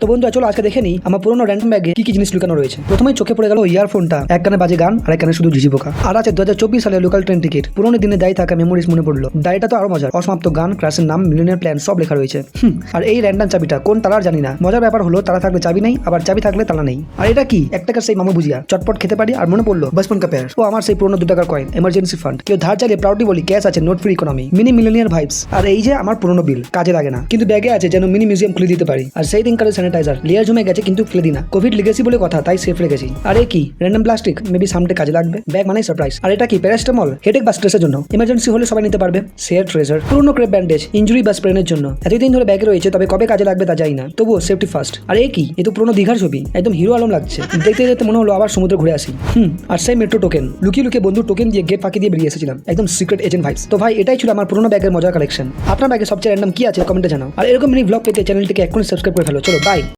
তো বন্ধুরা চলো আজকে দেখে নিই আমার পুরোনো র্যান্ডম ব্যাগে কি কি জিনিস লুকানো রয়েছে। প্রথমেই চোখে পড়ে গেল ইয়ারফোনটা, এক কানে বাজে গান আর এক কানে শুধু ঝিঝি পোকা। আর আছে 2024 সালে লোকাল ট্রেন টিকিট, পুরোনো দিনে দায়ী থাকা মেমোরিজ মনে পড়লো। ডায়েরিটা তো আরো মজার, অসমাপ্ত গান, ক্রাশের নাম, মিলিয়নের প্ল্যান সব লেখা রয়েছে। আর এই র্যান্ডম চাবিটা কোন তালার জানি না। মজার ব্যাপার হলো তালা থাকলে চাবি নেই, আবার চাবি থাকলে তালা নেই। আর এটা কি, এক টাকার সেই মামা ভুজিয়া, চটপট খেতে পারি। আর মনে পড়লো বচপন কা প্যার, ও আমার সেই পুরোনো 2 টাকার কয়েন, এমার্জেন্সি ফান্ড। কেউ ধার চাইলে প্রাউডলি বলি ক্যাশ আছে, note free economy, mini millionaire vibes. আর এই যে আমার পুরোনো বিল, কাজে লাগে না কিন্তু ব্যাগে আছে, যেন মিনি মিউজিয়াম খুলে দিতে পারি। আর সেই দিনকারের স্যানিটাইজার লেয়ার জমে গেছে কিন্তু ফেলে দিই না, কোভিড লিগেসি বলে কথা, তাই সেফ রেখেছি। আর এ কি, র্যান্ডম প্লাস্টিক, মেবি সামনে কাজে লাগবে। ব্যাগ মানে সারপ্রাইজ। আর এটা কি, প্যারাস্টামল, হেডেক বা স্ট্রেসের জন্য, ইমার্জেন্সি হলে সবাই নিতে পারবে। শেয়ার ট্রেজার, পুরোনো ক্রেপ ব্যান্ডেজ, ইনজুরি বা স্প্রেনের জন্য। এতদিন ধরে ব্যাগে রয়েছে, তবে কবে কাজে লাগবে তা জানি না, তবুও সেফটি ফার্স্ট। আর এ কি, এ তো পুরোনো দীঘার ছবি, একদম হিরো আলম লাগছে। দেখতে দেখতে মনে হলো আবার সমুদ্রে ঘুরে আসি। আর সেই মেট্রো টোকেন, লুকিয়ে লুকিয়ে বন্ধু টোকেন দিয়ে গেট ফাঁকি দিয়ে বেরিয়ে এসেছিলাম, একদম সিক্রেট এজেন্ট ভাইবস। তো ভাই এটাই ছিল আমার পুরোনো ব্যাগের মজার কালেকশন। আপনার ব্যাগে সবচেয়ে র্যান্ডম কি আছে কমেন্টে জানাও। আর এরকম মিনি ব্লগ পেতে চ্যানেলটিকে এখনই সাবস্ক্রাইব করে ফেলো। চলো বাই।